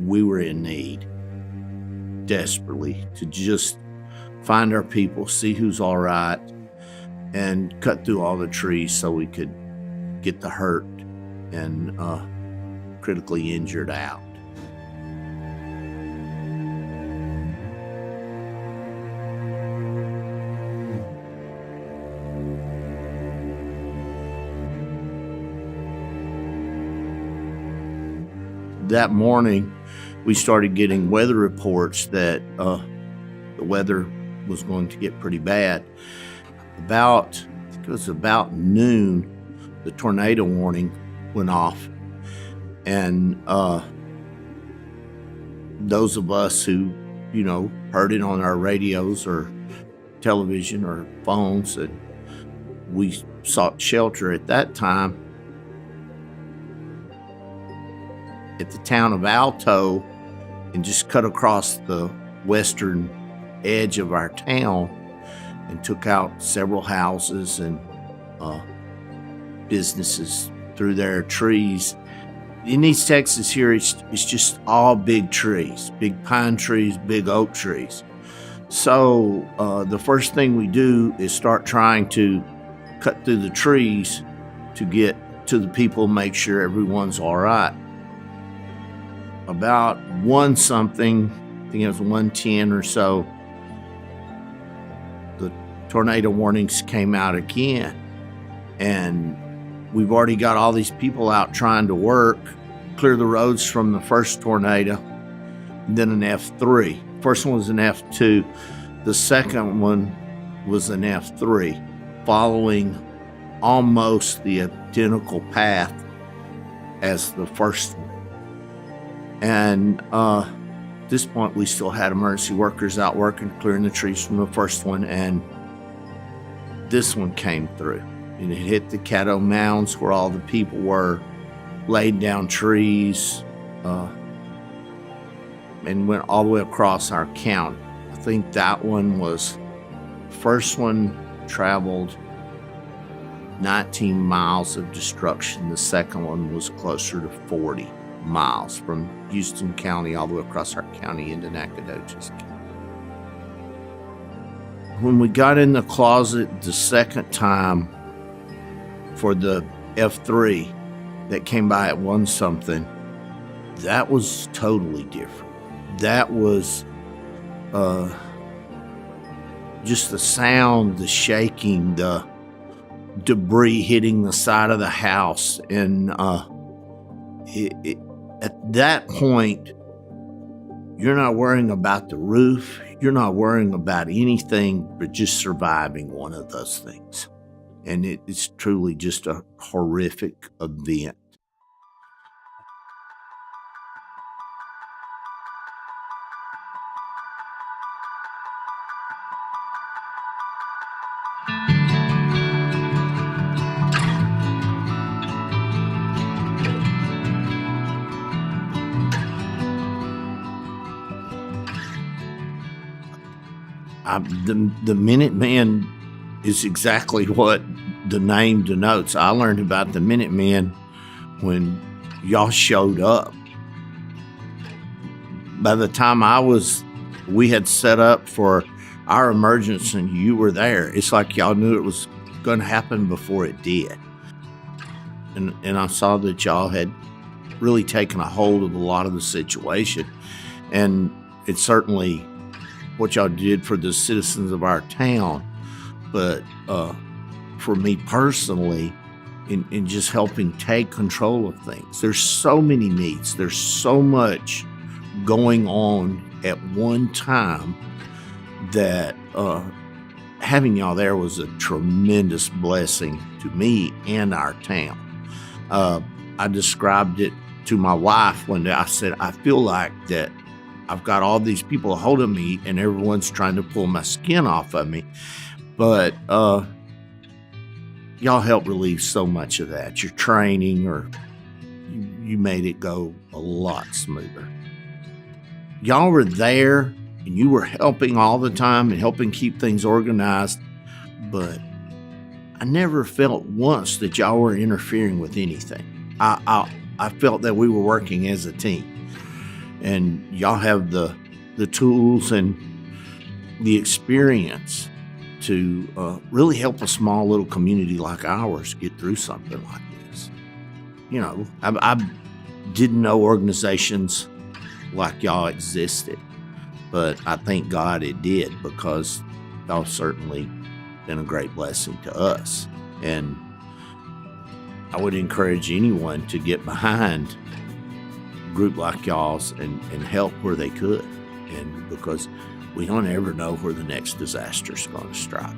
we were in need desperately to just find our people, see who's all right, and cut through all the trees so we could get the hurt and critically injured out. That morning, we started getting weather reports that the weather was going to get pretty bad. I think it was about noon, the tornado warning went off. And those of us who, heard it on our radios or television or phones, and we sought shelter at that time at the town of Alto, and just cut across the western edge of our town and took out several houses and businesses through their trees. In East Texas here, it's just all big trees, big pine trees, big oak trees. So the first thing we do is start trying to cut through the trees to get to the people, make sure everyone's all right. About I think it was 1:10 or so, the tornado warnings came out again. And we've already got all these people out trying to work, clear the roads from the first tornado, and then an F3. First one was an F2. The second one was an F3, following almost the identical path as the first one. And at this point, we still had emergency workers out working, clearing the trees from the first one, and this one came through. And it hit the Caddo Mounds where all the people were, laid down trees, and went all the way across our county. I think that one was, first one traveled 19 miles of destruction. The second one was closer to 40 miles from Houston County all the way across our county into Nacogdoches County. When we got in the closet the second time for the F3 that came by at 1 something, that was totally different. That was just the sound, the shaking, the debris hitting the side of the house. And at that point, you're not worrying about the roof. You're not worrying about anything but just surviving one of those things. And it's truly just a horrific event. The Minuteman is exactly what the name denotes. I learned about the Minuteman when y'all showed up. By the time we had set up for our emergency and you were there, it's like y'all knew it was going to happen before it did. And I saw that y'all had really taken a hold of a lot of the situation. And it's certainly what y'all did for the citizens of our town, but for me personally, in just helping take control of things. There's so many needs. There's so much going on at one time that having y'all there was a tremendous blessing to me and our town. I described it to my wife one day. I said, I feel like that I've got all these people holding me and everyone's trying to pull my skin off of me. But y'all helped relieve so much of that. Your training, or you made it go a lot smoother. Y'all were there and you were helping all the time and helping keep things organized. But I never felt once that y'all were interfering with anything. I felt that we were working as a team. And y'all have the tools and the experience to really help a small little community like ours get through something like this. You know, I didn't know organizations like y'all existed, but I thank God it did, because y'all certainly been a great blessing to us. And I would encourage anyone to get behind a group like y'all's and help where they could, and because we don't ever know where the next disaster is going to strike.